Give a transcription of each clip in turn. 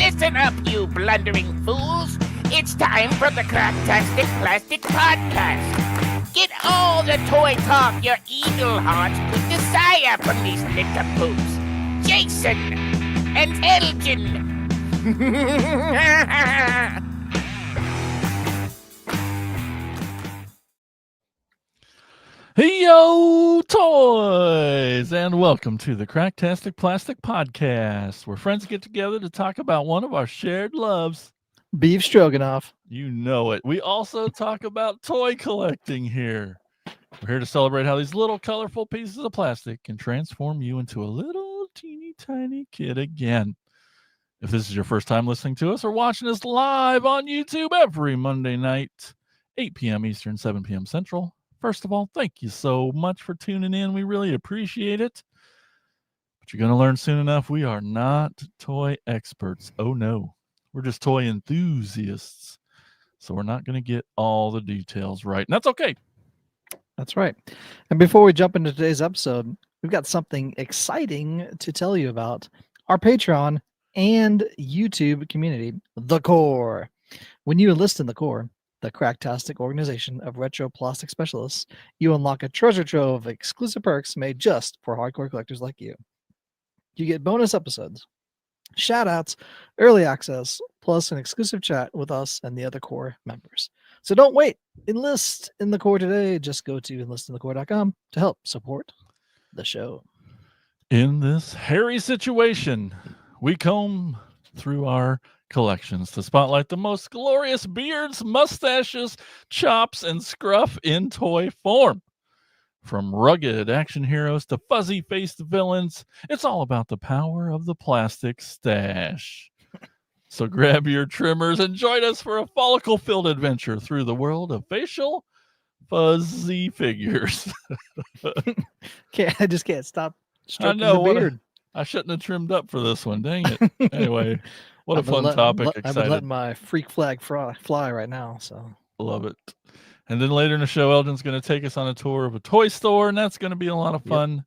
Listen up, you blundering fools. It's time for the Cracktastic Plastic Podcast. Get all the toy talk your eagle heart could desire from these nincompoops. Jason and Elgin. Hey yo, toys, and welcome to the Cracktastic Plastic Podcast, where friends get together to talk about one of our shared loves, beef stroganoff. You know it. We also talk about toy collecting here. We're here to celebrate how these little colorful pieces of plastic can transform you into a little teeny tiny kid again. If this is your first time listening to us or watching us live on YouTube every Monday night, 8 p.m. Eastern, 7 p.m. Central, first of all, thank you so much for tuning in. We really appreciate it. But you're going to learn soon enough, we are not toy experts. Oh, no. We're just toy enthusiasts. So we're not going to get all the details right. And that's okay. That's right. And before we jump into today's episode, we've got something exciting to tell you about our Patreon and YouTube community, The Core. When you enlist in The Core, the Cracktastic organization of retro plastic specialists, you unlock a treasure trove of exclusive perks made just for hardcore collectors like you. You get bonus episodes, shout-outs, early access, plus an exclusive chat with us and the other Core members. So don't wait. Enlist in The Core today. Just go to enlistinthecore.com to help support the show. In this hairy situation, we comb through our collections to spotlight the most glorious beards, mustaches, chops, and scruff in toy form. From rugged action heroes to fuzzy-faced villains, it's all about the power of the plastic stache. So grab your trimmers and join us for a follicle-filled adventure through the world of facial fuzzy figures. I just can't stop stroking I know, the beard. I shouldn't have trimmed up for this one. Dang it. Anyway, what a fun topic. I've been letting my freak flag fly right now. So love it. And then later in the show, Elgin's going to take us on a tour of a toy store, and that's going to be a lot of fun. Yep.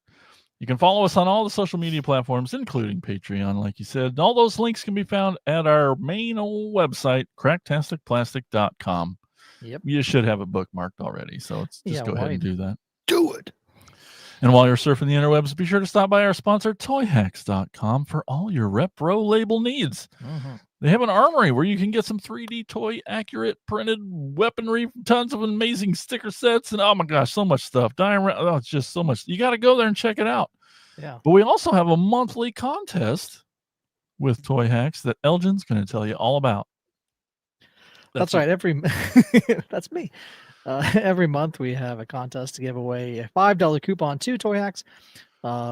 You can follow us on all the social media platforms, including Patreon, like you said. All those links can be found at our main old website, cracktasticplastic.com. Yep. You should have it bookmarked already, so let's just go ahead and do that. Do it. And while you're surfing the interwebs, be sure to stop by our sponsor, toyhacks.com, for all your repro label needs. Mm-hmm. They have an armory where you can get some 3D toy accurate printed weaponry, tons of amazing sticker sets, and oh my gosh, so much stuff. It's just so much. You got to go there and check it out. Yeah. But we also have a monthly contest with Toy Hacks that Elgin's going to tell you all about. That's right. That's me. Every month we have a contest to give away a $5 coupon to Toy Hacks.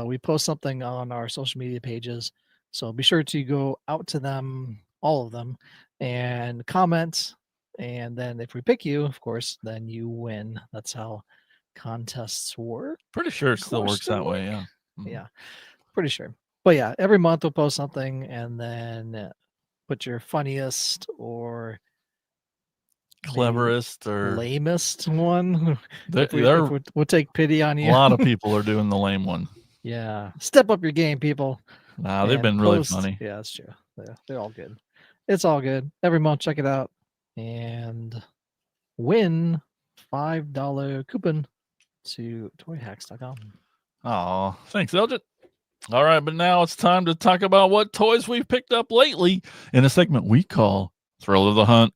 We post something on our social media pages, so be sure to go out to them, all of them, and comment. And then if we pick you, of course, then you win. That's how contests work. Pretty sure it still works that way. Yeah. Mm-hmm. Yeah, pretty sure. But yeah, every month we'll post something and then put your funniest or cleverest or lamest one. We'll take pity on you. A lot of people are doing the lame one. Yeah, step up your game, people. Nah, they've been really funny. Yeah, that's true. Yeah, they're all good. It's all good. Every month, check it out and win $5 coupon to toyhacks.com. Oh, thanks, Elgin. All right, but now it's time to talk about what toys we've picked up lately in a segment we call Thrill of the Hunt.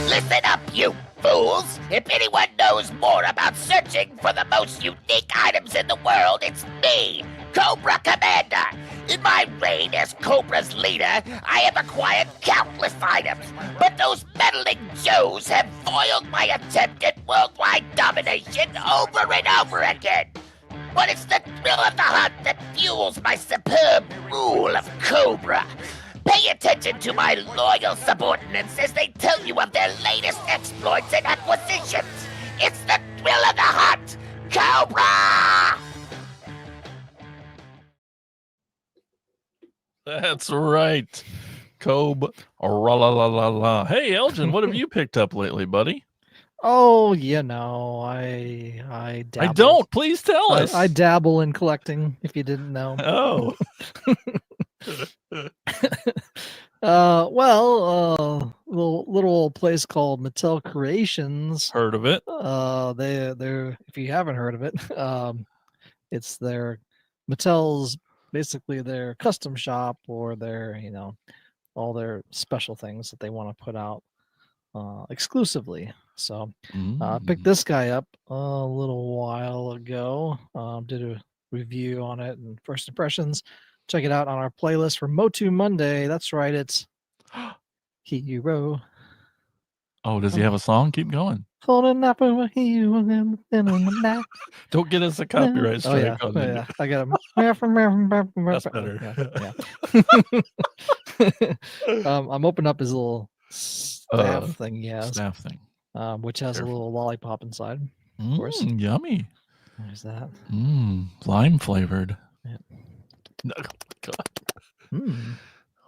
Listen up, you fools! If anyone knows more about searching for the most unique items in the world, it's me, Cobra Commander. In my reign as Cobra's leader, I have acquired countless items, but those meddling Joes have foiled my attempt at worldwide domination over and over again. But it's the thrill of the hunt that fuels my superb rule of Cobra. Pay attention to my loyal subordinates as they tell you of their latest exploits and acquisitions. It's the thrill of the hunt, Cobra! That's right. Cobra. Hey, Elgin, what have you picked up lately, buddy? Oh, I dabble. I don't. Please tell us. I dabble in collecting. If you didn't know. Oh. Little old place called Mattel Creations. Heard of it? They're if you haven't heard of it, it's their Mattel's basically their custom shop or their all their special things that they want to put out exclusively. So I picked this guy up a little while ago. Did a review on it and first impressions. Check it out on our playlist for Motu Monday. That's right, it's Hero. Oh, does he have a song? Keep going. Holding up a hero in the night. Don't get us a copyright strike. Oh, yeah. I got him. That's better. I'm opening up his little staff thing he has. Staff thing. Which has a little lollipop inside. Of course. Yummy. There's that. Lime flavored. Yeah.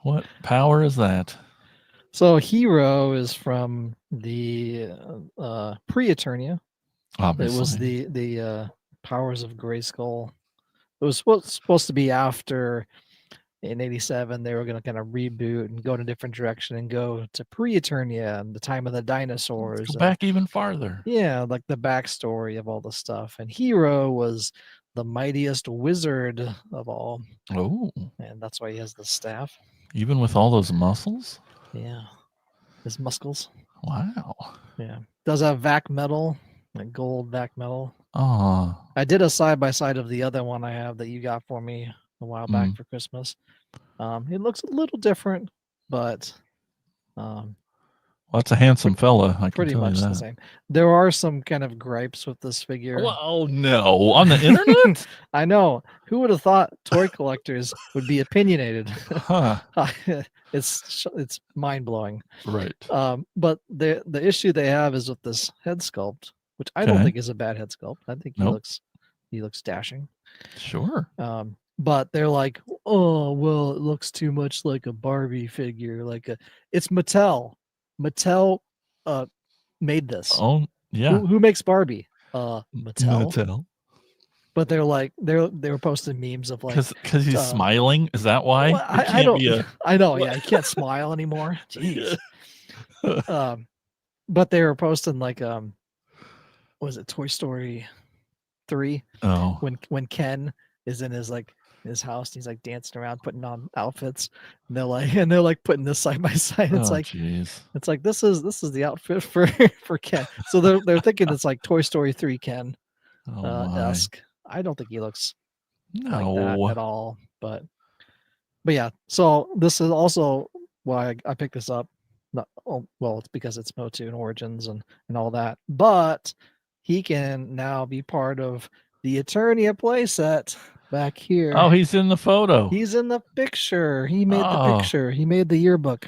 What power is that? So Hero is from the pre-Eternia. Obviously. It was the Powers of Grayskull. It was supposed to be after in 87 they were going to kind of reboot and go in a different direction and go to pre-Eternia and the time of the dinosaurs. Let's go back even farther. Yeah, like the backstory of all the stuff. And Hero was the mightiest wizard of all. Oh. And that's why he has the staff. Even with all those muscles? Yeah. His muscles. Wow. Yeah. Does have vac metal, like gold vac metal. Oh. I did a side-by-side of the other one I have that you got for me a while back for Christmas. It looks a little different, but well, that's a handsome fella. I pretty can tell much you that. the same. There are some kind of gripes with this figure. Oh no, on the internet? I know. Who would have thought toy collectors would be opinionated? Huh. It's mind blowing. Right. But the issue they have is with this head sculpt, which I don't think is a bad head sculpt. I think he looks dashing. Sure. But they're like, oh well, it looks too much like a Barbie figure. It's Mattel. Mattel made this. Oh yeah. Who makes Barbie? Mattel. Mattel. But they're like they were posting memes of like because he's smiling. Is that why? Well, I don't. I know. Yeah, he can't smile anymore. Jeez. But they were posting like was it Toy Story 3? Oh. When Ken is in his house, and he's like dancing around, putting on outfits. And they're like putting this side by side. It's it's like this is the outfit for Ken. So they're thinking it's like Toy Story 3 Ken esque. I don't think he looks like that at all. But yeah. So this is also why I picked this up. It's because it's Motu and Origins and all that. But he can now be part of the Eternia playset back here. Oh, he's in the photo. He's in the picture. He made the picture. He made the yearbook.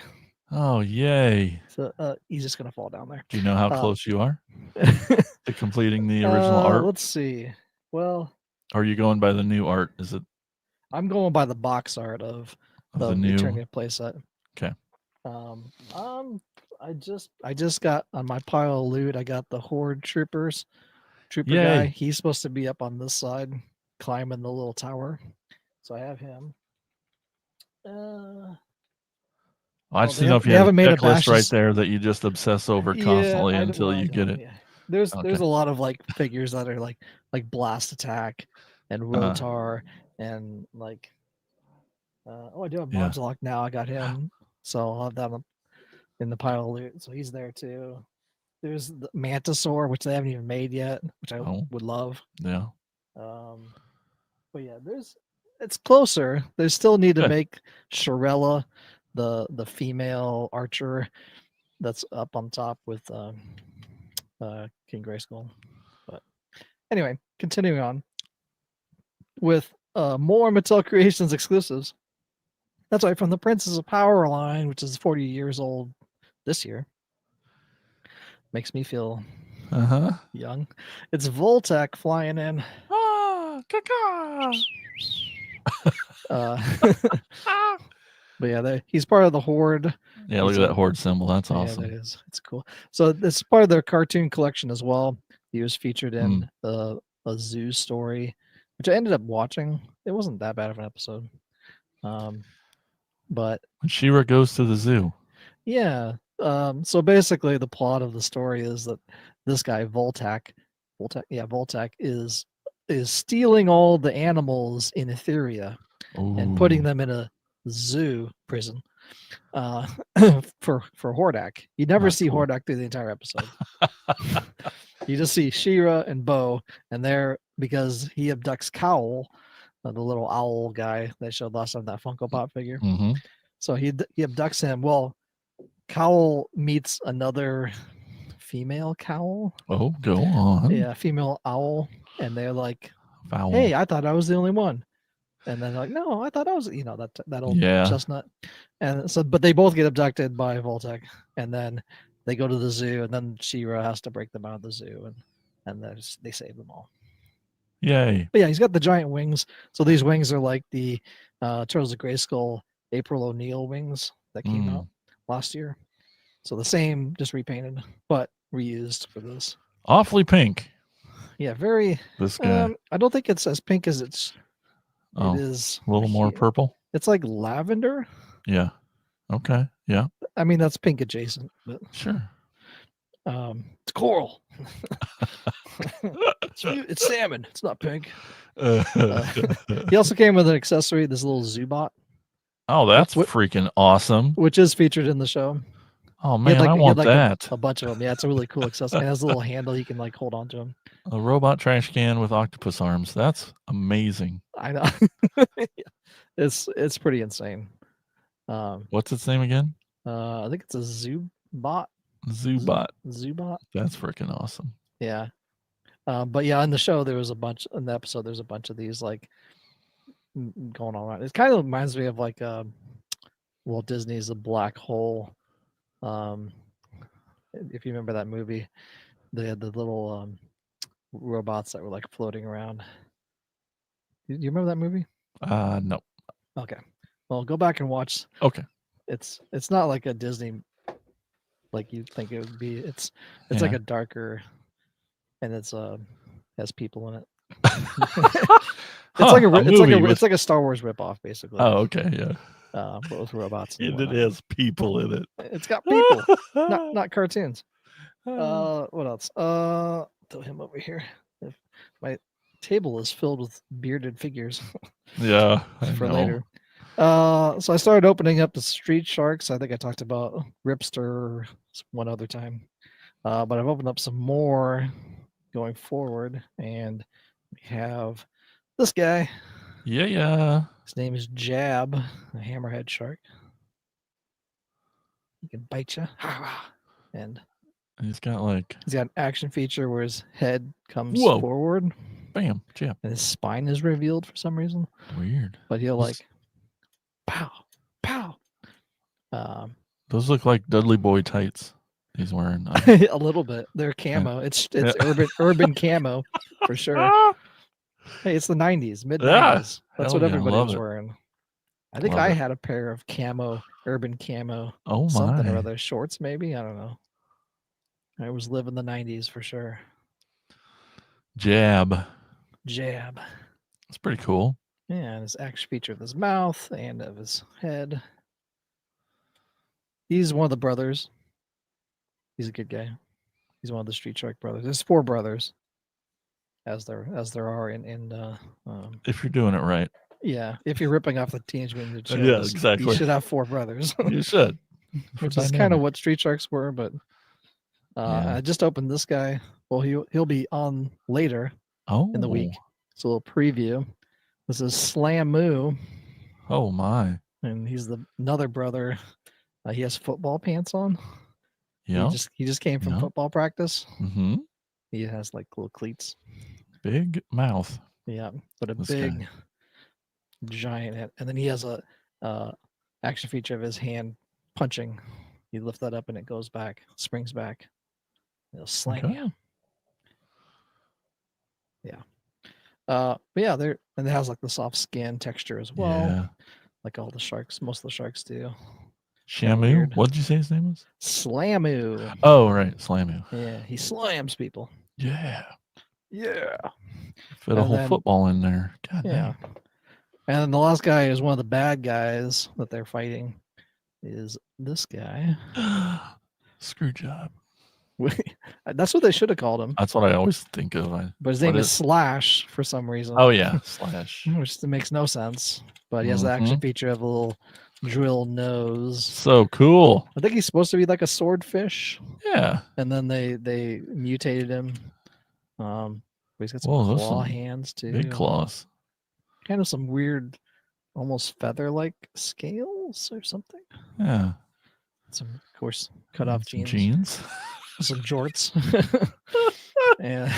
Oh, yay. So he's just going to fall down there. Do you know how close you are to completing the original art? Let's see. Well, are you going by the new art? Is it? I'm going by the box art of the new Eternia playset. Okay. I just got on my pile of loot. I got the Horde Trooper Yay. guy. He's supposed to be up on this side, climbing the little tower. So I have him. I just don't know if you have a checklist right there that you just obsess over constantly until you get it. Yeah. There's a lot of like figures that are like Blast Attack and Rotar and like I do have Mobslock now. I got him, so I'll have that in the pile of loot. So he's there too. There's the Mantisaur, which they haven't even made yet, which I would love. Yeah. But yeah, it's closer. They still need to make Shirella, the female archer that's up on top with King Grayskull. But anyway, continuing on with more Mattel Creations exclusives. That's right, from the Princess of Power line, which is 40 years old this year. Makes me feel young. It's Voltec flying in. But yeah, he's part of the Horde. Yeah, look He's at that horde symbol. That's Yeah, awesome. that is. It's cool. So this is part of their cartoon collection as well. He was featured in a zoo story, which I ended up watching. It wasn't that bad of an episode. But When She-Ra goes to the zoo. yeah. So basically the plot of the story is that this guy Voltac is stealing all the animals in Etheria and putting Ooh. them in a zoo prison for Hordak. You never Not see cool. Hordak through the entire episode. You just see She-Ra and Bo, and they're because he abducts Cowl, the little owl guy they showed last time, that Funko Pop figure. Mm-hmm. So he abducts him. Well, Cowl meets another female Cowl. Oh, go on. Yeah, female owl, and they're like, Foul. "Hey, I thought I was the only one." And then like, "No, I thought I was," that old Yeah. chestnut. And so, but they both get abducted by Voltec, and then they go to the zoo, and then She-Ra has to break them out of the zoo, and then they save them all. Yay. But yeah, he's got the giant wings. So these wings are like the Turtles of Grayskull April O'Neil wings that came out last year. So the same, just repainted, but reused for this. Awfully pink. Yeah, very. This guy. I don't think it's as pink as it is. A little more here. purple. It's like lavender. Yeah. Okay. Yeah. I mean, that's pink adjacent, but Sure. it's coral. It's salmon. It's not pink. He also came with an accessory, this little Zubot. Oh, that's freaking awesome. Which is featured in the show. Oh man, I want that. A bunch of them. Yeah, it's a really cool accessory. It has a little handle you can like hold on to them. A robot trash can with octopus arms. That's amazing. I know. It's pretty insane. What's its name again? I think it's a Zubot. Zubot. That's freaking awesome. Yeah. But yeah, in the show there was a bunch. In the episode, there's a bunch of these like going on around. It kind of reminds me of like Walt Disney's The Black Hole. If you remember that movie, they had the little robots that were like floating around. Do you remember that movie? No. Okay. Well, go back and watch. Okay. It's not like a Disney like you'd think it would be. It's like a darker, and it's has people in it. It's like a Star Wars ripoff, basically. Oh, okay, yeah. But with robots. And it has people in it. It's got people, not cartoons. What else? Throw him over here. My table is filled with bearded figures. Yeah, for later. So I started opening up the Street Sharks. I think I talked about Ripster one other time, but I've opened up some more going forward, and we have this guy. Yeah. His name is Jab, a hammerhead shark. He can bite you, and he's got an action feature where his head comes forward. Bam, Jab. And his spine is revealed for some reason. Weird. But he'll like, pow, pow. Those look like Dudley Boy tights he's wearing. A little bit. They're camo. It's urban camo for sure. Hey, it's the 90s, mid 90s. That's what everybody was wearing. I think I had a pair of urban camo. Oh my. Something or other, shorts maybe. I don't know. I was living the 90s for sure. Jab. It's pretty cool. Yeah, and his action feature of his mouth and of his head. He's one of the brothers. He's a good guy. He's one of the Street Shark brothers. There's 4 brothers, as there are in if you're doing it right. Yeah, if you're ripping off the Teenage Mutant Ninja Turtles, yeah, exactly. You should have 4 brothers. You should. Which is kind of what Street Sharks were, but I just opened this guy. Well, he'll be on later in the week. It's a little preview. This is Slamu. Oh my! And he's another brother. He has football pants on. Yeah. He just came from football practice. Mm-hmm. He has like little cleats. Big mouth. Yeah, but big, giant head. And then he has a action feature of his hand punching. You lift that up and it goes back, springs back. It'll slam you. Yeah. But yeah, and it has like the soft skin texture as well. like all the sharks. Most of the sharks do. Shamu. weird. What did you say his name was? Slamu. Oh, right, Slamu. Yeah, he slams people. Yeah, Yeah. fit a And whole then- football in there. God Yeah. And then the last guy is one of the bad guys that they're fighting. Is this guy? dang. Screw job. That's what they should have called him. That's what I always think of. But his what name is is- Slash for some reason. Oh yeah, Slash. Which makes no sense. But he has the action feature of a little drill nose. So cool. I think he's supposed to be like a swordfish. Yeah. And then they mutated him. But he's got some Whoa, those claw some hands too. Big claws. Kind of some weird, almost feather-like scales or something. Yeah. Some, of course, cut off Some jeans. Some jorts. And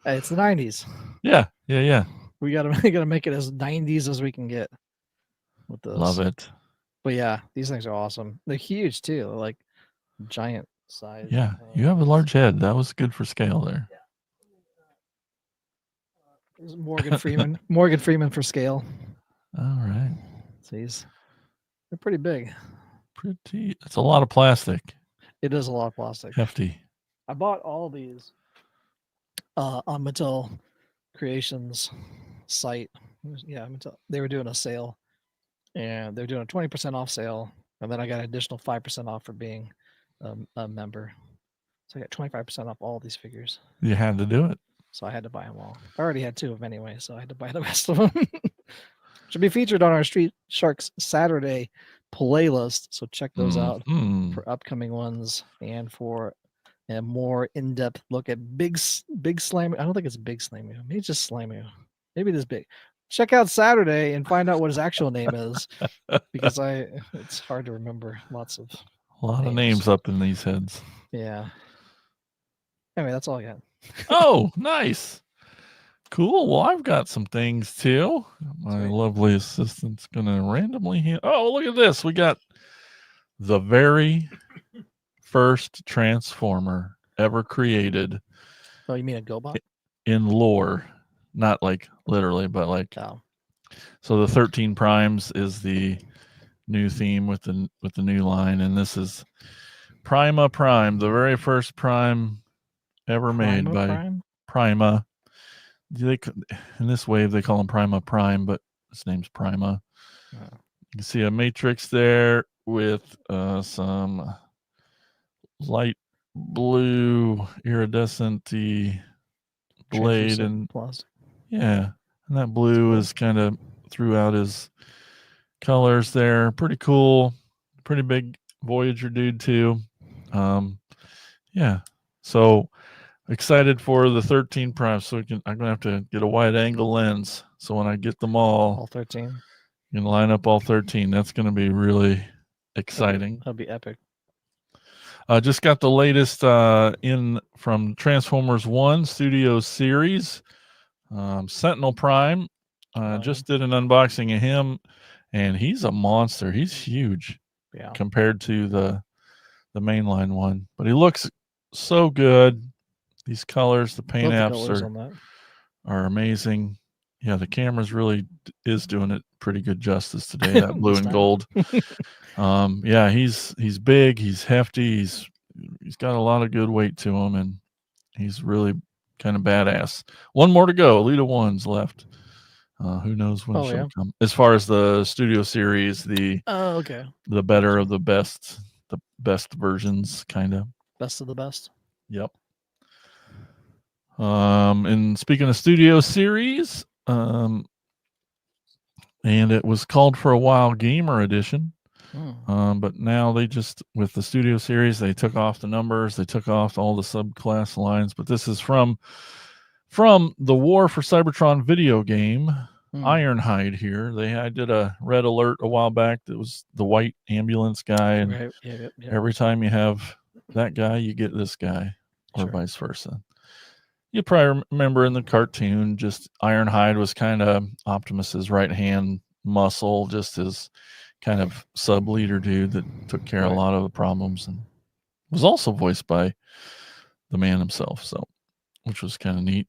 it's the 90s. Yeah. Yeah. Yeah. We gotta make it as 90s as we can get with those. Love it. But yeah, these things are awesome. They're huge too. They're like giant size. Yeah. You have a large head. That was good for scale there. There's Morgan Freeman. Morgan Freeman for scale. All right. So they're pretty big. Pretty. It's a lot of plastic. It is a lot of plastic. Hefty. I bought all these on Mattel Creations site. Yeah, Mattel. They were doing a sale, and they're doing a 20% off sale, and then I got an additional 5% off for being a member. So I got 25% off all these figures. You had to do it. So I had to buy them all. I already had 2 of them anyway, so I had to buy the rest of them. Should be featured on our Street Sharks Saturday playlist. So check those out for upcoming ones and for a more in-depth look at Big Slammy. I don't think it's Big Slammy. Maybe it's just Slammy. Maybe it is big. Check out Saturday and find out what his actual name is, because it's hard to remember lots of A lot of names up in these heads. Yeah. Anyway, that's all I got. Oh, nice. Cool. Well, I've got some things too. My Sweet. lovely assistant's gonna randomly hand. Oh, look at this. We got the very first Transformer ever created Oh, you mean a GoBot? in lore. Not like literally, but like Oh. so the 13 primes is the new theme with the new line, and this is Prima Prime, the very first prime ever made by Prime? Prima. In this wave they call him Prima Prime, but his name's Prima. Oh. You can see a matrix there with some light blue iridescent blade, Translucent and plastic. yeah, and that blue is kind of throughout his colors there. Pretty cool. Pretty big Voyager dude too. Yeah, so excited for the 13 prime. So I'm gonna have to get a wide angle lens, so when I get them all 13. you can line up all 13. That's gonna be really exciting. That'd be epic. Just got the latest in from Transformers 1 Studio Series. Sentinel Prime. Just did an unboxing of him, and he's a monster. He's huge compared to the mainline one, but he looks so good. These colors, the paint apps are amazing. Yeah, the camera's really is doing it pretty good justice today. That blue and gold. Yeah, he's big, he's hefty, he's got a lot of good weight to him, and he's really kind of badass. One more to go. Elite One's left. Who knows when she'll come? As far as the Studio Series, the better of the best versions, kind of. Best of the best. Yep. And speaking of Studio Series, and it was called for a while Gamer Edition. But now they just, with the Studio Series, they took off the numbers, they took off all the subclass lines. But this is from the War for Cybertron video game, Ironhide here. I did a red alert a while back that was the white ambulance guy, and every time you have that guy, you get this guy, or vice versa. You probably remember in the cartoon, just Ironhide was kind of Optimus's right hand muscle, just his kind of sub leader dude that took care of a lot of the problems, and was also voiced by the man himself, so which was kind of neat.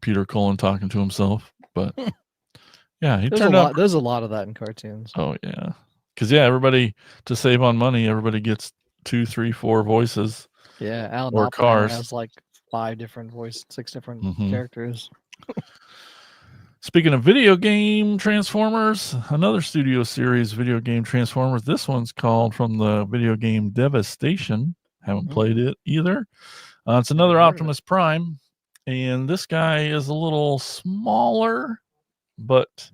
Peter Cullen talking to himself, but Yeah, he There's a turned lot. out. There's a lot of that in cartoons. Oh yeah, because everybody, to save on money, everybody gets 2, 3, 4 voices. Yeah, Alan Or Oppenheimer cars. has like 6 different Mhm. characters. Speaking of video game Transformers, another studio series video game Transformers. This one's called from the video game Devastation. Haven't played it either. It's another heard of it. Optimus Prime, and this guy is a little smaller, but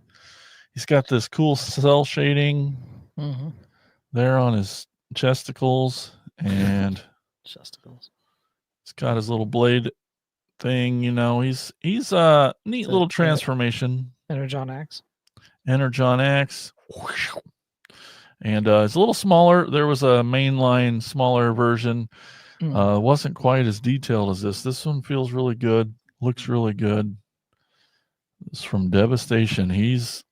he's got this cool cell shading Mm-hmm. there on his chesticles, and Chesticles. he's got his little blade thing. He's a neat So, little transformation. Energon Axe. Energon Axe. And it's a little smaller. There was a mainline smaller version. Wasn't quite as detailed as this. This one feels really good. Looks really good. It's from Devastation. He's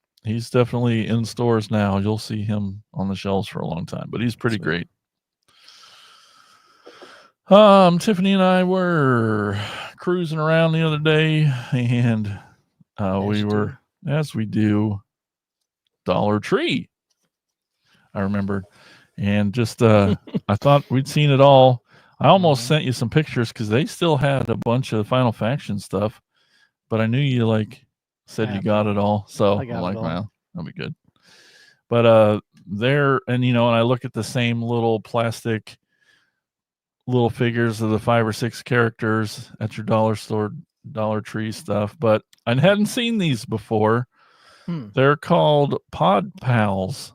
definitely in stores now. You'll see him on the shelves for a long time, but he's pretty great. Tiffany and I were cruising around the other day, and we were, as we do, Dollar Tree. I remembered, and just I thought we'd seen it all. I almost sent you some pictures because they still had a bunch of Final Faction stuff, but I knew you said you got it all, so I'm like, well, that'll be good. But there, and I look at the same little plastic little figures of the 5 or 6 characters at your dollar store, Dollar Tree stuff, but I hadn't seen these before. They're called Pod Pals.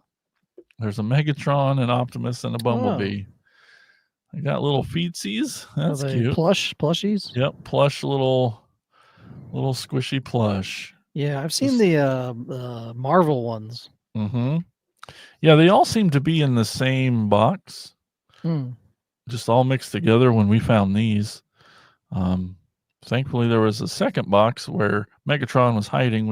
There's a Megatron, an Optimus, and a Bumblebee. I got little feetsies. That's cute. Plushies. Yep, plush little squishy plush. Yeah, I've seen the Marvel ones. Mm-hmm. Yeah, they all seem to be in the same box. Just all mixed together when we found these. Thankfully, there was a second box where Megatron was hiding.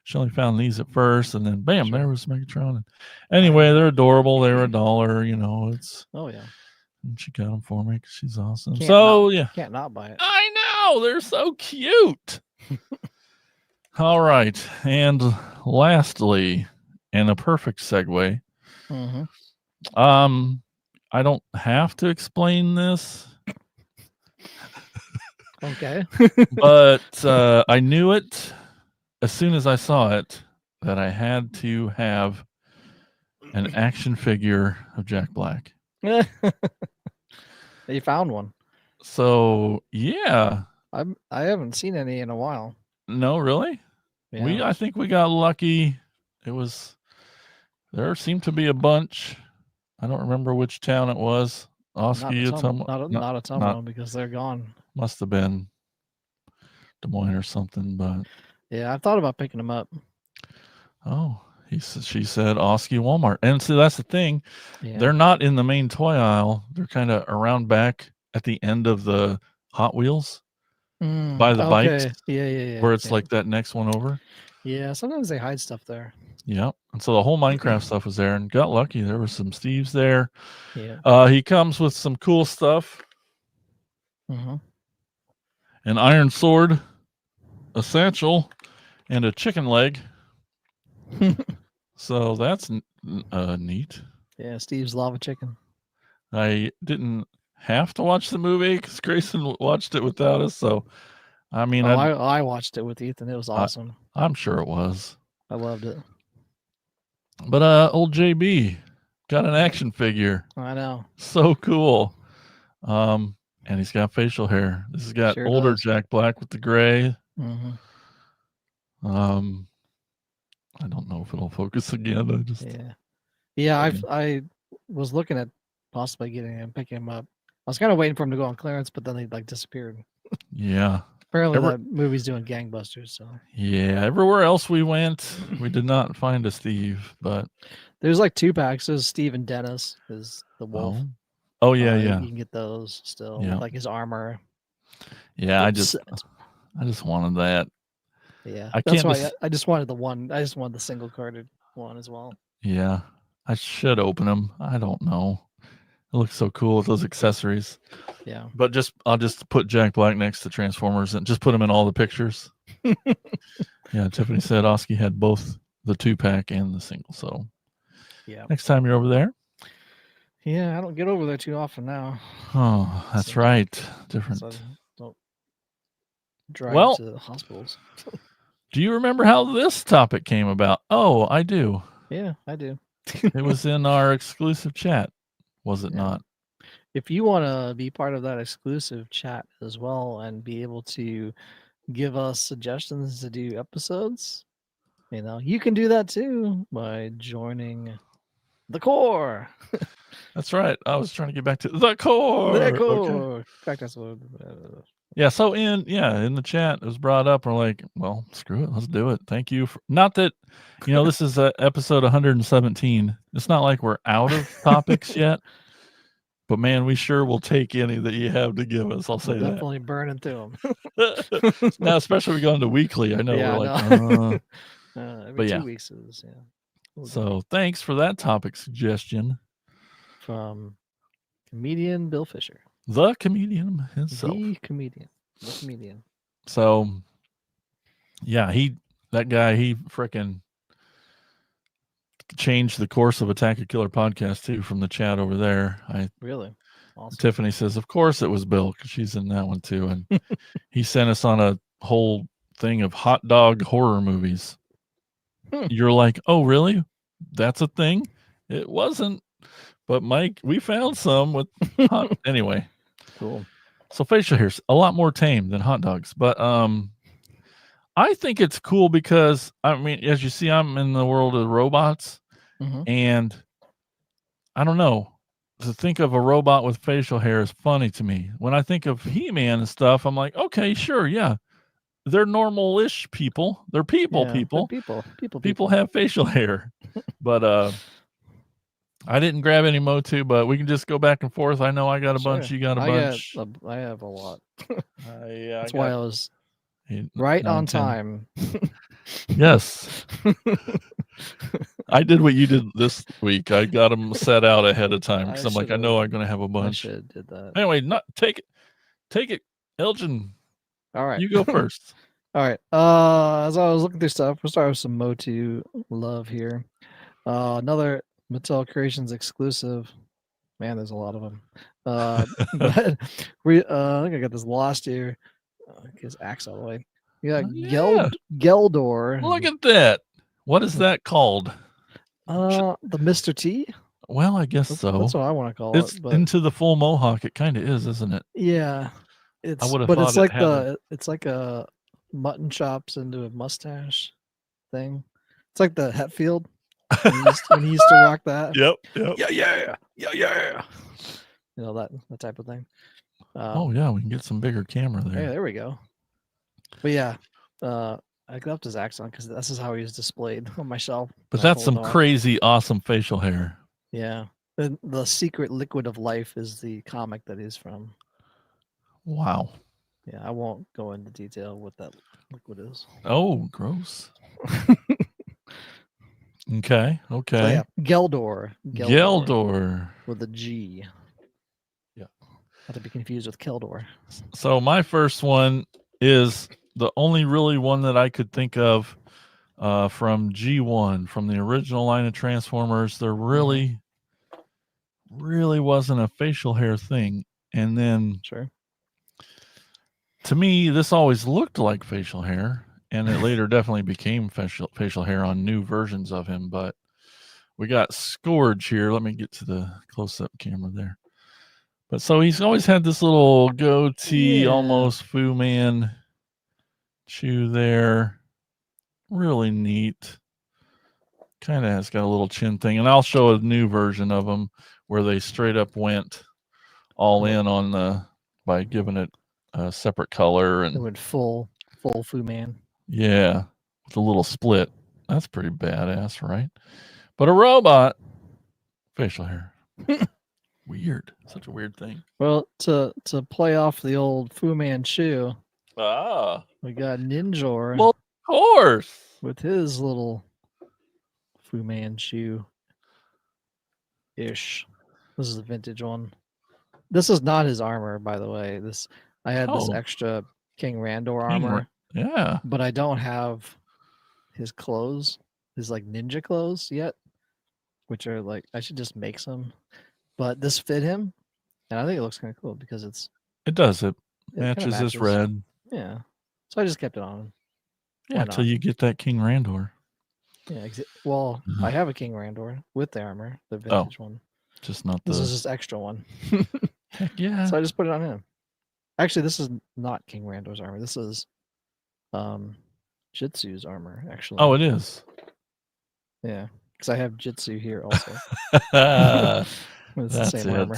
She only found these at first, and then bam, there was Megatron. Anyway, they're adorable. They're $1. It's and she got them for me because she's awesome. Can't not buy it. I know, they're so cute. All right, and lastly, and a perfect segue. I don't have to explain this. Okay. But I knew it as soon as I saw it that I had to have an action figure of Jack Black. You found one. So yeah. I haven't seen any in a while. No, really? Yeah. I think we got lucky. There seemed to be a bunch. I don't remember which town it was. Oski, not a Tumble because they're gone. Must have been Des Moines or something, but yeah, I thought about picking them up. Oh, she said Oski Walmart. And see, that's the thing. Yeah. They're not in the main toy aisle. They're kind of around back at the end of the Hot Wheels by the bikes. Yeah. Where it's like that next one over. Yeah, sometimes they hide stuff there. Yeah. And so the whole Minecraft stuff was there and got lucky. There was some Steves there. Yeah. He comes with some cool stuff. Mm-hmm. An iron sword, a satchel, and a chicken leg. So that's neat. Yeah, Steve's Lava Chicken. I didn't have to watch the movie because Grayson watched it without us. So, I mean, I watched it with Ethan. It was awesome. I'm sure it was. I loved it. But old JB got an action figure. I know. So cool. And he's got facial hair. This has got older Jack Black with the gray. Mm-hmm. I don't know if it'll focus again. I was looking at possibly picking him up. I was kind of waiting for him to go on clearance, but then they disappeared. Yeah. Apparently that movie's doing gangbusters. So yeah, everywhere else we went, we did not find a Steve, but there's 2 packs. There's Steve and Dennis is the wolf. Oh yeah. You can get those still, with his armor. Yeah, I just wanted that. Yeah, that's why I just wanted the one. I just wanted the single carded one as well. Yeah, I should open them. I don't know. It looks so cool with those accessories. Yeah, but I'll just put Jack Black next to Transformers and just put him in all the pictures. Yeah, Tiffany said Oski had both the 2-pack and the single. So Yeah. next time you're over there. Yeah, I don't get over there too often now. Oh, that's Seems right. like- Different. So I don't drive Well, to hospitals. do you remember how this topic came about? Oh, I do. Yeah, I do. It was in our exclusive chat, was it Yeah. not? If you want to be part of that exclusive chat as well and be able to give us suggestions to do episodes, you can do that too by joining the core. That's right. I was trying to get back to the core. The Okay. core. Yeah, so in the chat it was brought up. We're like, well, screw it, let's do it. Thank you for not that this is episode 117. It's not like we're out of topics yet, but man, we sure will take any that you have to give us. I'll say that. Definitely burning through Now, especially we go into weekly. I know Yeah, we're I like, every but yeah. 2 weeks is We'll do So thanks for that topic suggestion. from comedian Bill Fisher. The comedian himself. The comedian. So yeah, that guy, he frickin' changed the course of Attack a Killer podcast too from the chat over there. Really? Awesome. Tiffany says, of course it was Bill, because she's in that one too. And he sent us on a whole thing of hot dog horror movies. You're like, oh, really? That's a thing? It wasn't. But Mike, we found some with hot. Anyway. Cool. So facial hair's a lot more tame than hot dogs. But I think it's cool because, I mean, as you see, I'm in the world of robots. Mm-hmm. And I don't know. To think of a robot with facial hair is funny to me. When I think of He-Man and stuff, I'm like, okay, sure, yeah. They're normal-ish people. They're people. People have facial hair. But I didn't grab any Motu, but we can just go back and forth. I know I got a bunch. You got a bunch. I have a lot. Yeah, That's why I was 8, right 9, on 10. time. Yes. I did what you did this week. I got them set out ahead of time because I'm like, I know I'm going to have a bunch. I should did that. Anyway, take it, Elgin. All right, you go first. All right. As I was looking through stuff, we'll start with some Motu love here. Another Mattel Creations exclusive. Man, there's a lot of them. But I think I got this lost here. His axe all the way. You got Geldor. Look at that. What is that called? The Mr. T. Well, I guess so. That's what I want to call it's it. But into the full mohawk. It kind of is, isn't it? Yeah. I would have but thought it's like had it's like a mutton chops into a mustache thing. It's like the Hetfield when he used to rock that. Yep. Yeah. That type of thing. Oh yeah, we can get some bigger camera there. Yeah, there we go. But yeah, I left his axe on because this is how he was displayed on my shelf. But that's some crazy, awesome facial hair. Yeah. And The Secret Liquid of Life is the comic that he's from. Wow. Yeah, I won't go into detail what that liquid is. Oh, gross. Okay. So yeah, Geldor with a G. Yeah. Not to be confused with Keldor. So my first one is the only really one that I could think of from G1, from the original line of Transformers. There really wasn't a facial hair thing. And then Sure. To me, this always looked like facial hair, and it later definitely became facial hair on new versions of him. But we got Scourge here. Let me get to the close-up camera there. But so he's always had this little goatee, almost Fu Man chew there. Really neat. Kind of has got a little chin thing. And I'll show a new version of him where they straight up went all in on by giving it a separate color. And it went full Fu Man. Yeah, with a little split. That's pretty badass, right? But a robot, facial hair. Weird. Such a weird thing. Well, to play off the old Fu Manchu, we got Ninjor. Well, of course. With his little Fu Manchu ish. This is the vintage one. This is not his armor, by the way. I had this extra King Randor armor. Yeah. But I don't have his clothes, his like ninja clothes yet, which are like I should just make some. But this fit him, and I think it looks kind of cool because It does. It kinda matches this red. Yeah. So I just kept it on. Yeah, until you get that King Randor. Yeah. Well, I have a King Randor with the armor, the vintage one. Just not This the. is just extra one. Heck yeah. So I just put it on him. Actually, this is not King Randor's armor. This is Jitsu's armor, actually. Oh, it is. Yeah, because I have Jitsu here also. It's the same armor.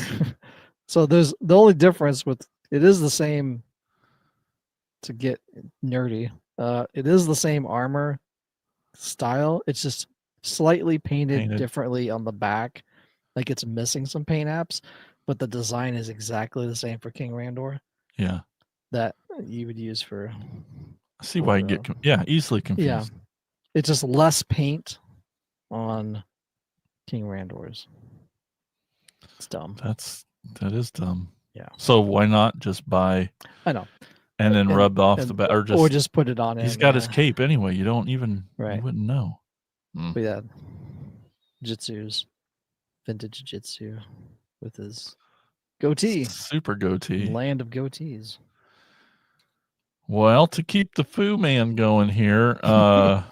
So there's the only difference with it is the same. To get nerdy, it is the same armor style. It's just slightly painted differently on the back, like it's missing some paint apps, but the design is exactly the same for King Randor. Yeah, that you would use for. I see why you get easily confused. Yeah, it's just less paint on King Randor's. It's dumb. That is dumb. Yeah. So why not just buy? I know. And then rubbed off the back, or just put it on. He's got his cape anyway. You don't even you wouldn't know. But yeah, Jitsu's vintage Jitsu with his goatee, super goatee, land of goatees. Well, to keep the Fu Man going here, the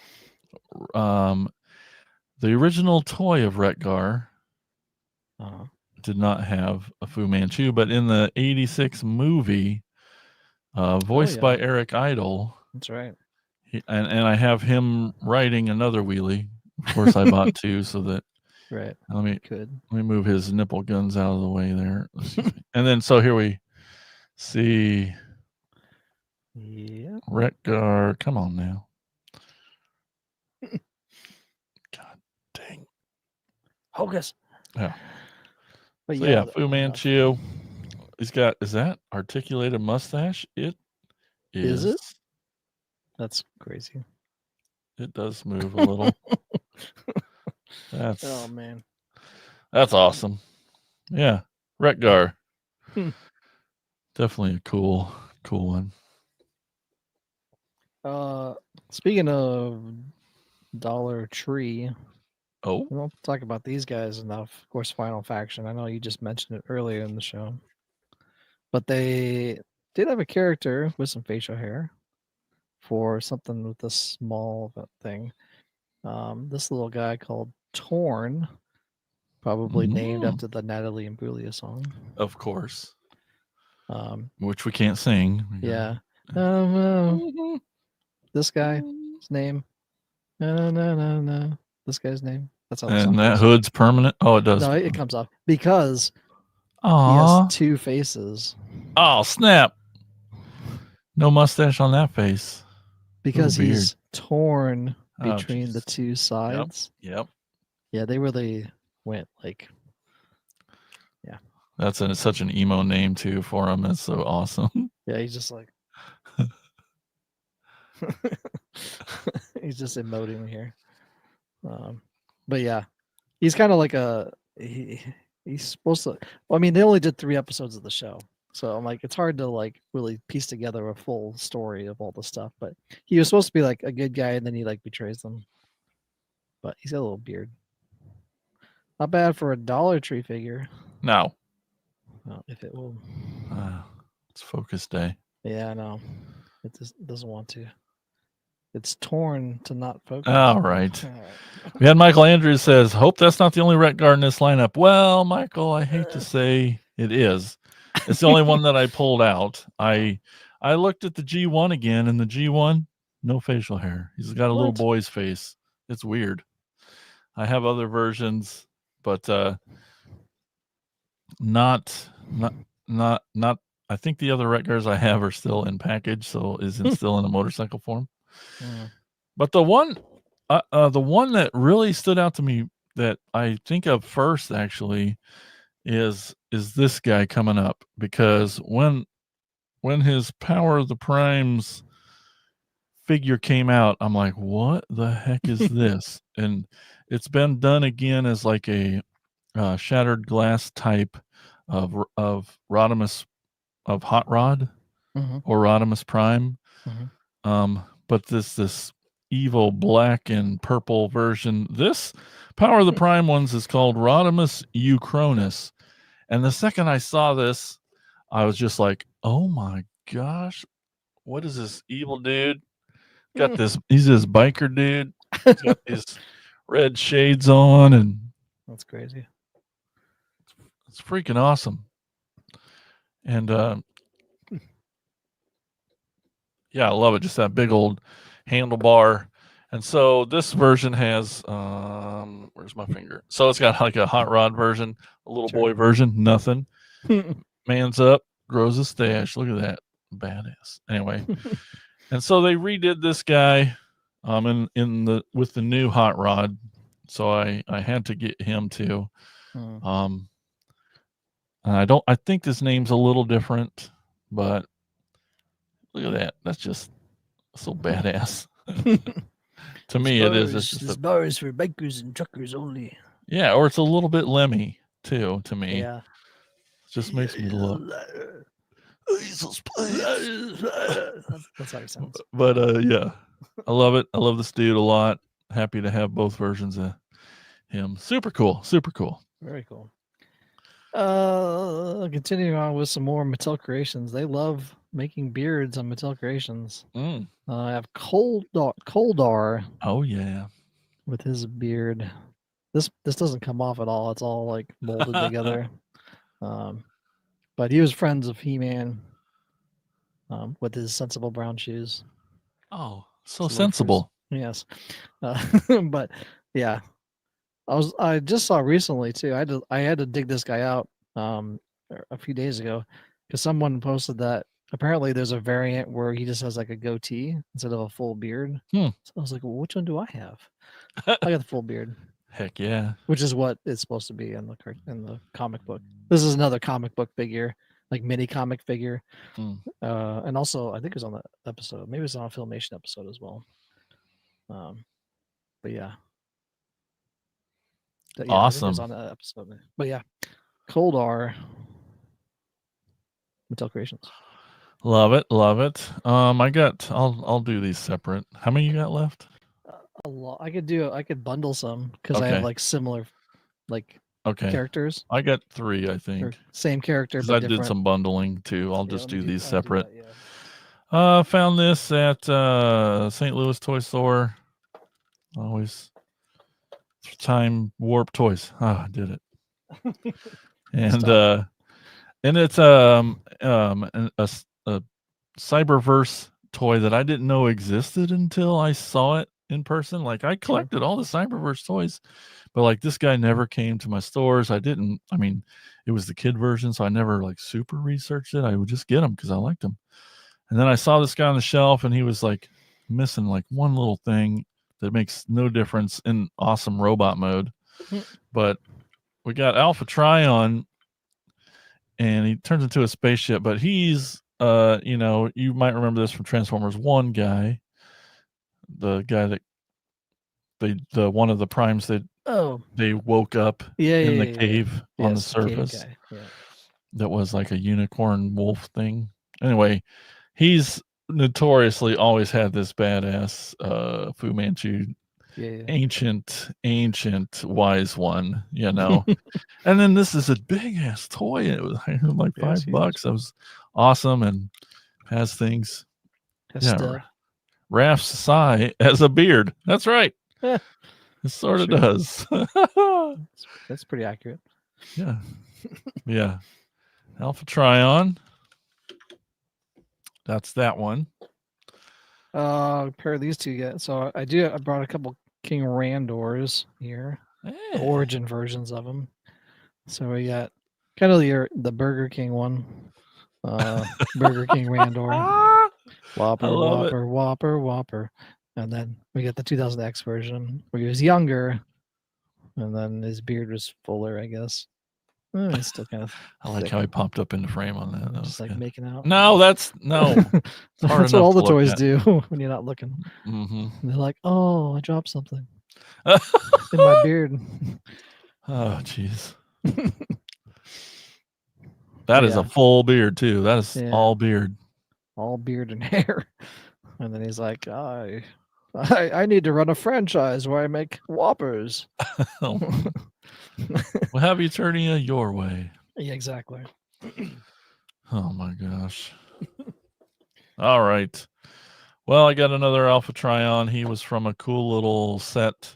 original toy of Retgar did not have a Fu Manchu, but in the '86 movie. Voiced by Eric Idle. That's right. And I have him riding another wheelie. Of course, I bought two so that. Right. Let me move his nipple guns out of the way there. And then so here we see. Yeah. Retgar, come on now. God dang. Hocus. Yeah. But so yeah, Fu Manchu. He's got, is that articulated mustache? It is. Is it? That's crazy. It does move a little. Oh man. That's awesome. Yeah. Retgar. Definitely a cool one. Speaking of Dollar Tree. We won't talk about these guys enough. Of course, Final Faction. I know you just mentioned it earlier in the show. But they did have a character with some facial hair for something with a small thing. This little guy called Torn, probably named after the Natalie Imbruglia song. Of course. Which we can't sing. Yeah. This guy's name. No. This guy's name. That's how. And that hood's permanent. Oh, it does. No, it comes off because he has two faces. Oh, snap. No mustache on that face. Because he's torn between the two sides. Yep. Yeah, they really went like. Yeah. That's such an emo name too for him. It's so awesome. Yeah, he's just like. He's just emoting here. But yeah, he's kind of like he's supposed to. Well, I mean, they only did 3 episodes of the show, so I'm like, it's hard to like really piece together a full story of all the stuff. But he was supposed to be like a good guy, and then he like betrays them. But he's got a little beard. Not bad for a Dollar Tree figure. No. Well, if it will. It's focus day. Yeah, I know. It doesn't want to. It's torn to not focus. All right. We had Michael Andrews says, hope that's not the only Retgar in this lineup. Well, Michael, I hate to say it is. It's the only one that I pulled out. I looked at the G1 again, and the G1, no facial hair. He's got a little boy's face. It's weird. I have other versions, but not. I think the other Retgars I have are still in package, so still in a motorcycle form. But the one that really stood out to me that I think of first actually is this guy coming up, because when his Power of the Primes figure came out, I'm like, what the heck is this? And it's been done again as like a shattered glass type of Rodimus, of Hot Rod, or Rodimus Prime. But this evil black and purple version. This Power of the Prime ones is called Rodimus Euchronus. And the second I saw this, I was just like, oh my gosh, what is this evil dude? Got this, he's this biker dude. He's got these red shades on, and That's crazy. it's freaking awesome. And yeah, I love it. Just that big old handlebar. And so this version has where's my finger? So it's got like a hot rod version, a little boy version, nothing. Man's up, grows a stash. Look at that. Badass. Anyway. And so they redid this guy with the new hot rod. So I had to get him too. And I think his name's a little different, but look at that. That's just so badass. To me, it is. It's just bars for bikers and truckers only. Yeah, or it's a little bit lemmy too. To me, yeah, it just makes me love. That's how it sounds. But yeah, I love it. I love this dude a lot. Happy to have both versions of him. Super cool. Super cool. Very cool. Continuing on with some more Mattel creations. They love making beards on Mattel creations. I have Koldar. Oh yeah, with his beard. This doesn't come off at all. It's all like molded together. But he was friends of He-Man. With his sensible brown shoes. Oh, so sensible. Yes. But yeah. I just saw recently too. I had to dig this guy out a few days ago because someone posted that apparently there's a variant where he just has like a goatee instead of a full beard. So I was like, well, which one do I have? I got the full beard. Heck yeah. Which is what it's supposed to be in the comic book. This is another comic book figure, like mini comic figure. And also I think it was on the episode. Maybe it was on a Filmation episode as well. But yeah. Awesome. I think it was on that episode. But yeah, Koldar, Mattel Creations. Love it, love it. I'll do these separate. How many you got left? A lot. I could bundle some because I have like similar, like characters. I got 3, I think. Or same character, because but I different. did some bundling too. I'll just do these separate. Do that, Found this at St. Louis Toy Store. Always. Time warp toys. I did it. And it's a Cyberverse toy that I didn't know existed until I saw it in person. Like I collected all the Cyberverse toys, but like this guy never came to my stores. I mean, it was the kid version, so I never like super researched it. I would just get them because I liked them. And then I saw this guy on the shelf and he was like missing like one little thing that makes no difference in awesome robot mode. But we got Alpha Trion and he turns into a spaceship, but he's you might remember this from Transformers 1 guy. The guy that the one of the primes that they woke up in the cave on the surface. That was like a unicorn wolf thing. Anyway, he's notoriously always had this badass Fu Manchu ancient wise one, and then this is a big ass toy. It was like $5. That was awesome and has things. Raph's Sai has a beard. That's right. It sort of does. That's pretty accurate. Yeah. Alpha Trion. That's that one. Pair of these two yet. So I brought a couple King Randors here. The origin versions of them. So we got kind of the Burger King one. Burger King Randor. Whopper. And then we got the 2000X version where he was younger. And then his beard was fuller, I guess. It's still kind of I like how he popped up in the frame on that. Just like making out. No, that's what all the toys do when you're not looking. Mm-hmm. And they're like, oh, I dropped something in my beard. Oh, jeez. That is a full beard too. That is all beard. All beard and hair. And then he's like, I need to run a franchise where I make Whoppers. We'll have Eternia your way. Yeah, exactly. Oh my gosh. All right. Well, I got another Alpha Trion. He was from a cool little set.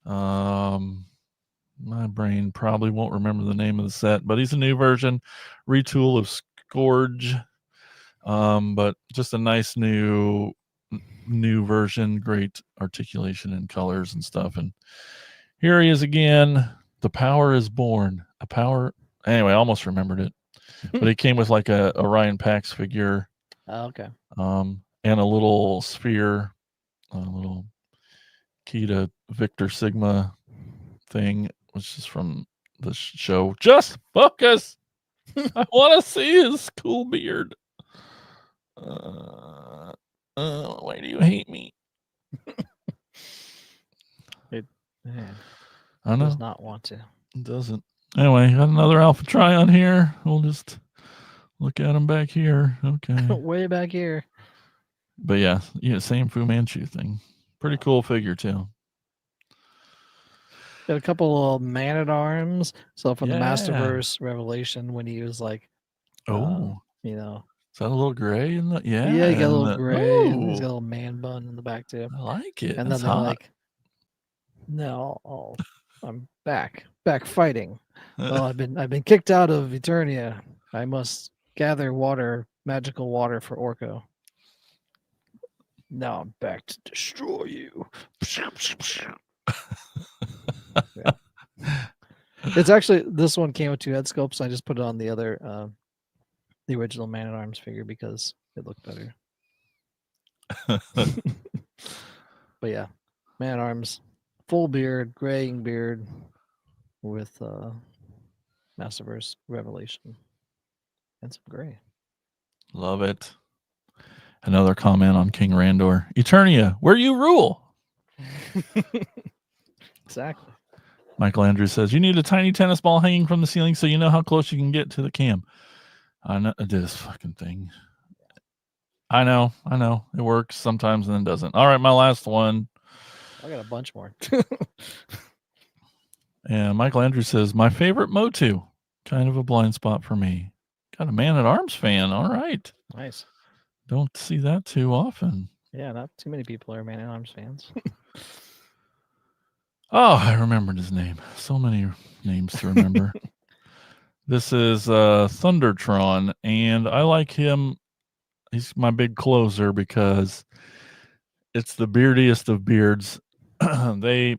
My brain probably won't remember the name of the set, but he's a new version, retool of Scourge. But just a nice new version, great articulation and colors and stuff. And here he is again. The power is born. Anyway, I almost remembered it. But it came with like a Orion Pax figure. Oh, okay. And a little sphere, a little key to Victor Sigma thing, which is from the show Just Focus. I want to see his cool beard. Why do you hate me? I know. Does not want to. It doesn't. Anyway, got another Alpha Trion here. We'll just look at him back here. Okay. Way back here. But yeah, same Fu Manchu thing. Pretty cool figure too. Got a couple of Man-at-Arms. So from the Yeah. Masterverse Revelation, when he was like, Oh, you know, is that a little gray in the? Yeah, yeah, he got a little and gray. And he's got a oh, little man bun in the back too. I like it. And then That's they're hot. like, no, I'm back fighting. Well, I've been kicked out of Eternia. I must gather magical water for Orko. Now I'm back to destroy you. Yeah. It's actually, this one came with 2 head sculpts. I just put it on the other, the original Man-at-Arms figure because it looked better. But yeah, Man-at-Arms, full beard, graying beard with Masterverse Revelation and some gray. Love it. Another comment on King Randor. Eternia, where you rule. Exactly. Michael Andrews says, you need a tiny tennis ball hanging from the ceiling so you know how close you can get to the cam. I know this fucking thing. I know. It works sometimes and then doesn't. All right, my last one. I got a bunch more. And Michael Andrews says, my favorite Motu. Kind of a blind spot for me. Got a Man-at-Arms fan. All right. Nice. Don't see that too often. Yeah, not too many people are Man-at-Arms fans. Oh, I remembered his name. So many names to remember. This is Thundertron, and I like him. He's my big closer because it's the beardiest of beards. They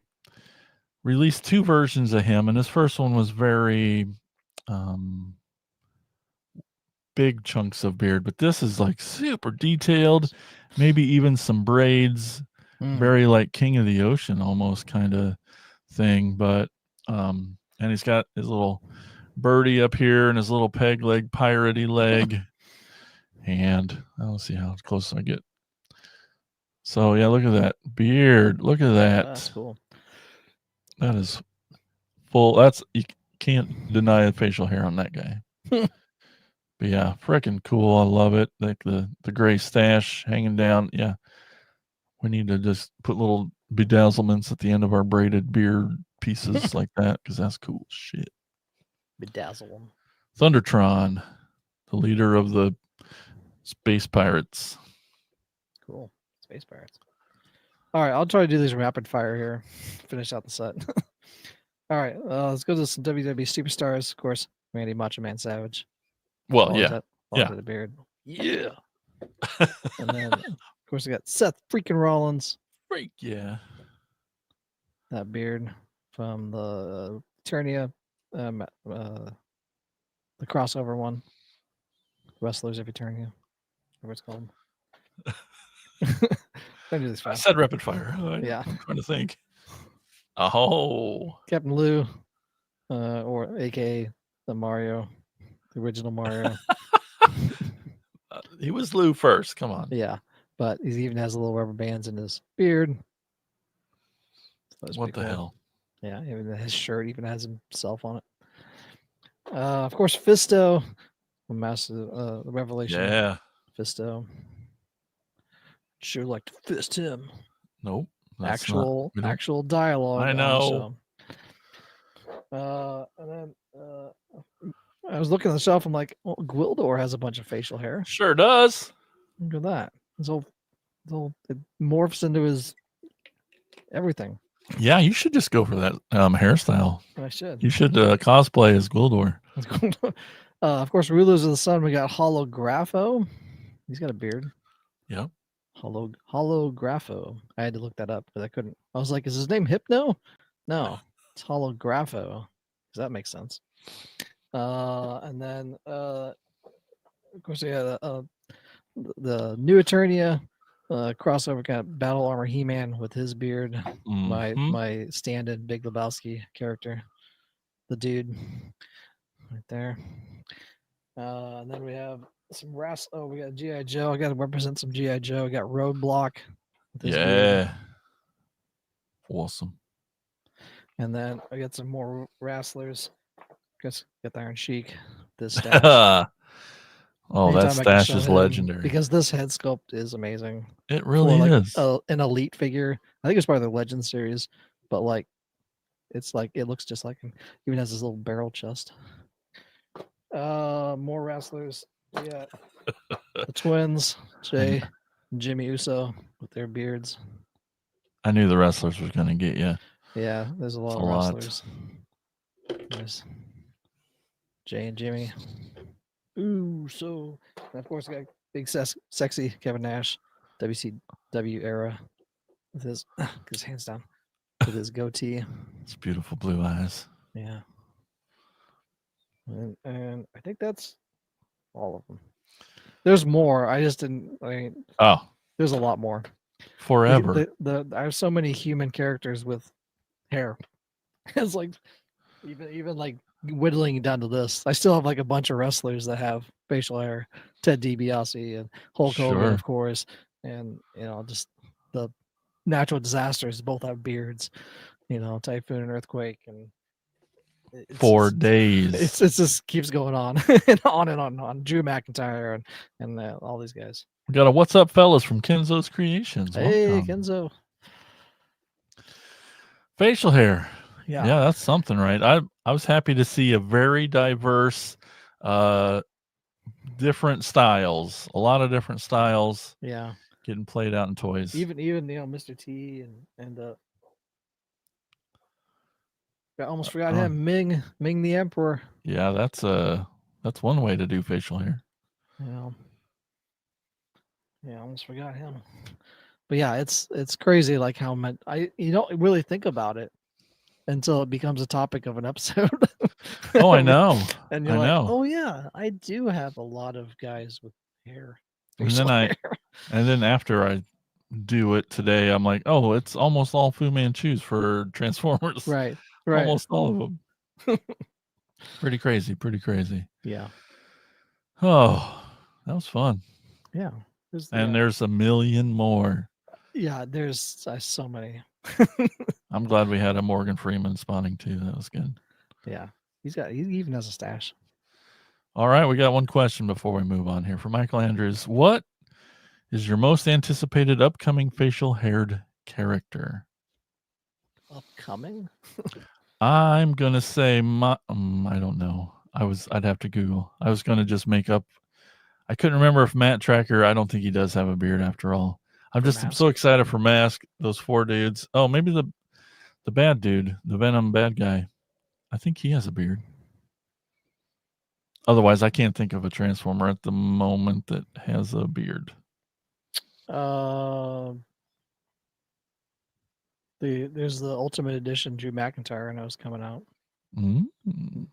released 2 versions of him, and his first one was very big chunks of beard, but this is like super detailed, maybe even some braids. Very like King of the Ocean almost kind of thing, but and he's got his little birdie up here and his little peg leg, piratey leg. And I'll see how close I get. So yeah, look at that beard. Look at that. That's cool. That is full. You can't deny a facial hair on that guy. But yeah, freaking cool. I love it. Like the gray stache hanging down. Yeah. We need to just put little bedazzlements at the end of our braided beard pieces like that, because that's cool shit. Bedazzle them. Thundertron, the leader of the space pirates. Cool. Space pirates. All right, I'll try to do these rapid fire here. Finish out the set. All right, let's go to some WWE superstars. Of course, Randy Macho Man Savage. Well, yeah. The beard. Yeah. And then, of course, we got Seth freaking Rollins. Freak, yeah. That beard from the Eternia, the crossover one. Wrestlers of Eternia. Whatever it's called. I do this I fast. said rapid fire. Yeah. I'm trying to think. Oh. Captain Lou, or AKA the Mario, the original Mario. He was Lou first. Come on. Yeah, but he even has a little rubber bands in his beard. What the hell? Yeah, even his shirt even has himself on it. Of course, Fisto, the Master, the Revelation. Yeah. Fisto. Sure like to fist him. Nope. That's not, Actual dialogue. I On the know. show. And then I was looking at the shelf. I'm like, well, Gwildor has a bunch of facial hair. Sure does. Look at that. It morphs into his everything. Yeah, you should just go for that hairstyle. I should. You should cosplay as Gwildor. Of course, Rulers of the Sun. We got Holographo. He's got a beard. Yep. Holographo. I had to look that up, but I couldn't. I was like, is his name Hypno? No, it's Holographo. Does that make sense? And then, of course, yeah, the new Eternia crossover got Battle Armor He-Man with his beard. My stand-in Big Lebowski character, the dude, right there. And then we have some we got G.I. Joe. I got to represent some G.I. Joe. I got Roadblock. With his beard. Awesome. And then I got some more wrestlers. Guess got the Iron Sheik. This stache. Oh, that stache is legendary. Because this head sculpt is amazing. It really is. An elite figure. I think it's part of the Legend series, but like, it's like it looks just like him. Even has his little barrel chest. More wrestlers. Yeah, the twins, Jay, and Jimmy Uso with their beards. I knew the wrestlers was gonna get you. Yeah, there's a lot of wrestlers. There's Jay and Jimmy. Ooh, so and of course, I got big sexy Kevin Nash, WCW era, with his hands down, with his goatee. It's beautiful blue eyes. Yeah. And I think that's all of them. There's more. I just didn't. There's a lot more. Forever. I have so many human characters with hair. It's like even like whittling down to this. I still have like a bunch of wrestlers that have facial hair. Ted DiBiase and Hulk Hogan, of course, and just the natural disasters both have beards. Typhoon and earthquake and. 4 days. It just keeps going on and on and on and on. Drew McIntyre and all these guys. We got a what's up, fellas, from Kenzo's Creations. Hey, welcome. Kenzo. Facial hair. Yeah, that's something, right? I was happy to see a very diverse, different styles. A lot of different styles. Yeah, getting played out in toys. Even Mr. T and I almost forgot him, Ming the Emperor. Yeah, that's one way to do facial hair. Yeah, I almost forgot him. But yeah, it's crazy like how much you don't really think about it until it becomes a topic of an episode. Oh, I know. And you're like, oh yeah, I do have a lot of guys with hair. And then after I do it today, I'm like, oh, it's almost all Fu Manchus for Transformers. Right. Almost all of them. Pretty crazy. Yeah. Oh, that was fun. Yeah. There's a million more. Yeah, there's so many. I'm glad we had a Morgan Freeman spawning too. That was good. Yeah. He even has a stash. All right, we got one question before we move on here. For Michael Andrews, what is your most anticipated upcoming facial haired character? Upcoming? I'm gonna say I don't know. I'd have to Google. I was gonna just make up. I couldn't remember if Matt Tracker. I don't think he does have a beard after all. I'm so excited for Mask. Those 4 dudes. Oh, maybe the bad dude, the Venom bad guy. I think he has a beard. Otherwise, I can't think of a Transformer at the moment that has a beard. There's the Ultimate Edition Drew McIntyre, and it was coming out.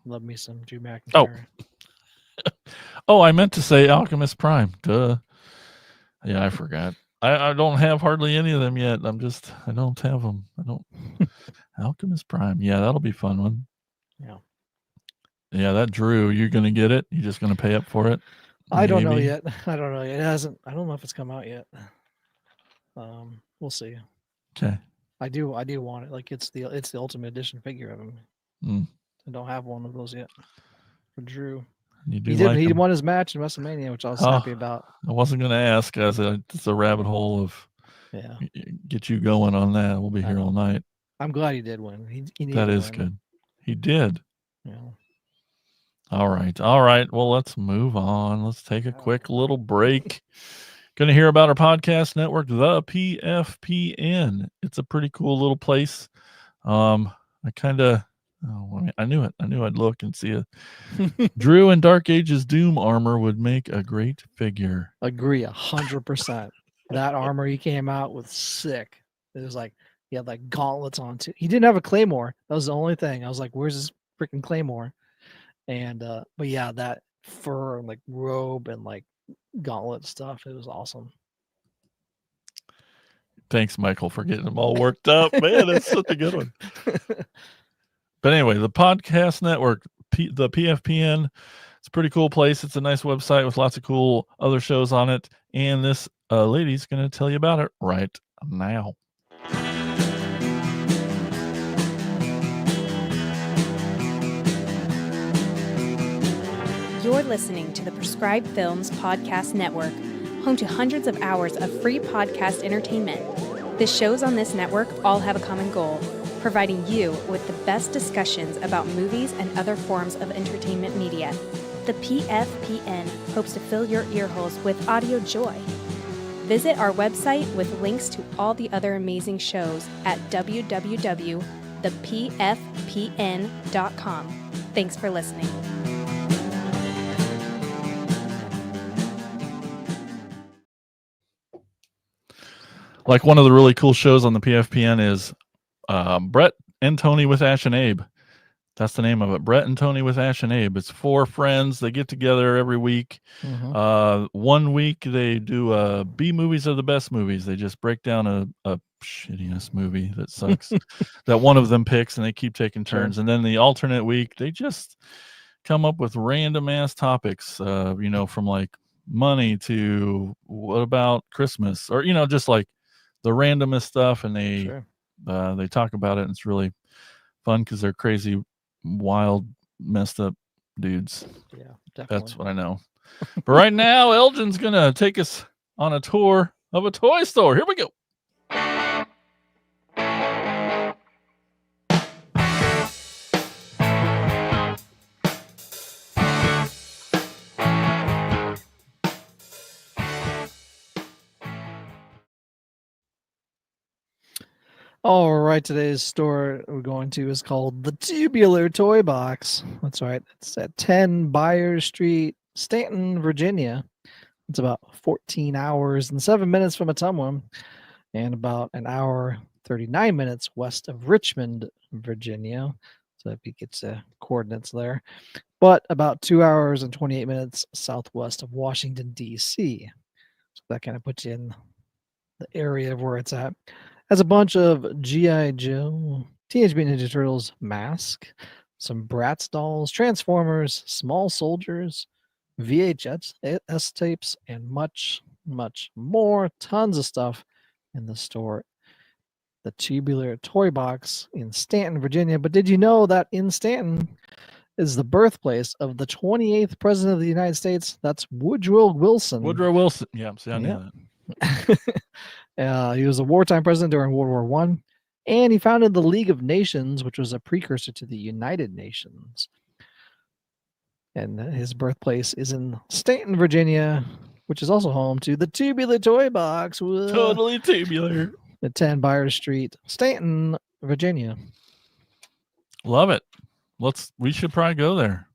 Love me some Drew McIntyre. Oh, I meant to say Alchemist Prime. Duh. Yeah, I forgot. I don't have hardly any of them yet. I don't have them. I don't. Alchemist Prime. Yeah, that'll be a fun one. Yeah. Yeah, that Drew, you're going to get it? You're just going to pay up for it? I don't know yet. I don't know. It hasn't. I don't know if it's come out yet. We'll see. Okay. I do want it. Like it's the Ultimate Edition figure of him. I don't have one of those yet for Drew. You do He did. like He him. won his match in WrestleMania, which I was happy about. I wasn't going to ask. It's a rabbit hole of get you going on that. We'll be here all night. I'm glad he did win. He needed That to is win. good. He did. Yeah. All right. Well, let's move on. Let's take a quick little break. Going to hear about our podcast network, the PFPN. It's a pretty cool little place. I knew it. I knew I'd look and see it. Drew in Dark Ages Doom armor would make a great figure. Agree 100%. That armor he came out with sick. It was like he had like gauntlets on too. He didn't have a claymore. That was the only thing. I was like, "Where's his freaking claymore?" And but yeah, that fur and like robe and like gauntlet stuff. It was awesome. Thanks, Michael, for getting them all worked up. Man, that's such a good one. But anyway, the podcast network, the PFPN, it's a pretty cool place. It's a nice website with lots of cool other shows on it. And this lady's going to tell you about it right now. You're listening to the Prescribed Films Podcast Network, home to hundreds of hours of free podcast entertainment. The shows on this network all have a common goal, providing you with the best discussions about movies and other forms of entertainment media. The PFPN hopes to fill your earholes with audio joy. Visit our website with links to all the other amazing shows at www.thepfpn.com. Thanks for listening. Like one of the really cool shows on the PFPN is Brett and Tony with Ash and Abe. That's the name of it. Brett and Tony with Ash and Abe. It's 4 friends. They get together every week. Mm-hmm. 1 week they do B movies are the best movies. They just break down a shitty-ass movie that sucks that one of them picks, and they keep taking turns. Sure. And then the alternate week, they just come up with random ass topics, from like money to what about Christmas, or just like the randomest stuff, and they talk about it, and it's really fun because they're crazy, wild, messed up dudes. Yeah, definitely. That's what I know. But right now, Elgin's gonna take us on a tour of a toy store. Here we go. All right, today's store we're going to is called the Tubular Toybox. That's right. It's at 10 Byers Street, Stanton, Virginia. It's about 14 hours and 7 minutes from Ottumwa, and about an hour 39 minutes west of Richmond, Virginia. So if you get the coordinates there, but about 2 hours and 28 minutes southwest of Washington, D.C. So that kind of puts you in the area of where it's at. Has a bunch of G.I. Joe, Teenage Mutant Ninja Turtles mask, some Bratz dolls, Transformers, Small Soldiers, VHS tapes, and much, much more. Tons of stuff in the store. The Tubular Toybox in Stanton, Virginia. But did you know that in Stanton is the birthplace of the 28th President of the United States? That's Woodrow Wilson. Woodrow Wilson. Yeah, see, I knew that. He was a wartime president during World War I, and he founded the League of Nations, which was a precursor to the United Nations. And his birthplace is in Stanton, Virginia, which is also home to the Tubular Toybox. Totally tubular. At 10 Byers Street, Stanton, Virginia. Love it. We should probably go there.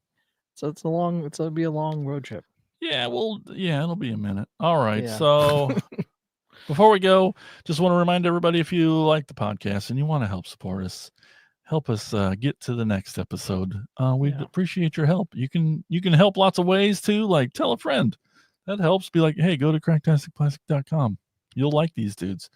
So it'll be a long road trip. Yeah, it'll be a minute. All right. Yeah. So before we go, just want to remind everybody, if you like the podcast and you want to help support us, help us get to the next episode. We'd appreciate your help. You can help lots of ways too, like tell a friend. That helps. Be like, hey, go to cracktasticplastic.com. You'll like these dudes.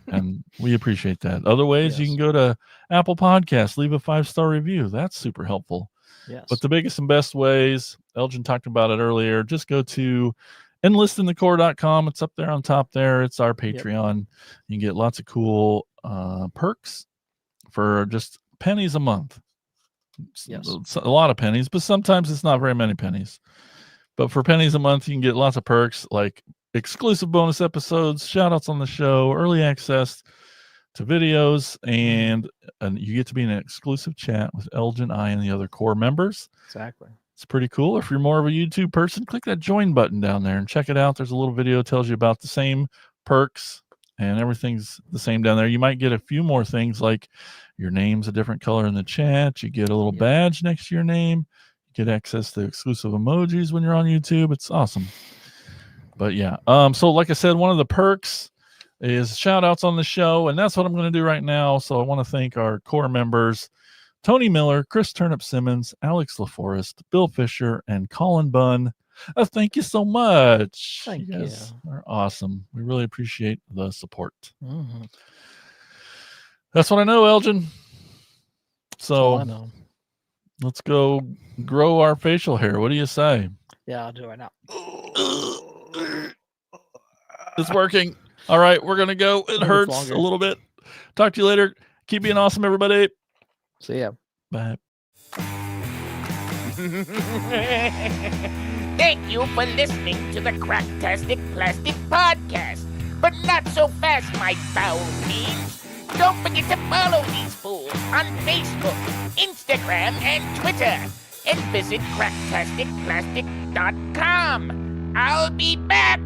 And we appreciate that. Other ways, you can go to Apple Podcasts, leave a 5-star review. That's super helpful. Yes. But the biggest and best ways, Elgin talked about it earlier, just go to enlistinthecore.com. It's up there on top there. It's our Patreon. You can get lots of cool perks for just pennies a month. Yes. a lot of pennies, but sometimes it's not very many pennies. But for pennies a month, you can get lots of perks like exclusive bonus episodes, shout outs on the show, early access to videos, and you get to be in an exclusive chat with Elgin, I, and the other core members. Exactly. It's pretty cool. If you're more of a YouTube person, click that join button down there and check it out. There's a little video that tells you about the same perks, and everything's the same down there. You might get a few more things like your name's a different color in the chat. You get a little badge next to your name. You get access to exclusive emojis when you're on YouTube. It's awesome. But yeah, so like I said, one of the perks is shout outs on the show, and that's what I'm going to do right now. So I want to thank our core members, Tony Miller, Chris Turnip Simmons, Alex LaForest, Bill Fisher, and Colin Bunn. Thank you so much. Thank you. Guys are awesome. We really appreciate the support. Mm-hmm. That's what I know, Elgin. So I know. Let's go grow our facial hair. What do you say? Yeah, I'll do it right now. It's working. All right, we're going to go. It hurts a little bit. Talk to you later. Keep being awesome, everybody. See ya. Bye. Thank you for listening to the Cracktastic Plastic Podcast. But not so fast, my foul fiends. Don't forget to follow these fools on Facebook, Instagram, and Twitter. And visit cracktasticplastic.com. I'll be back.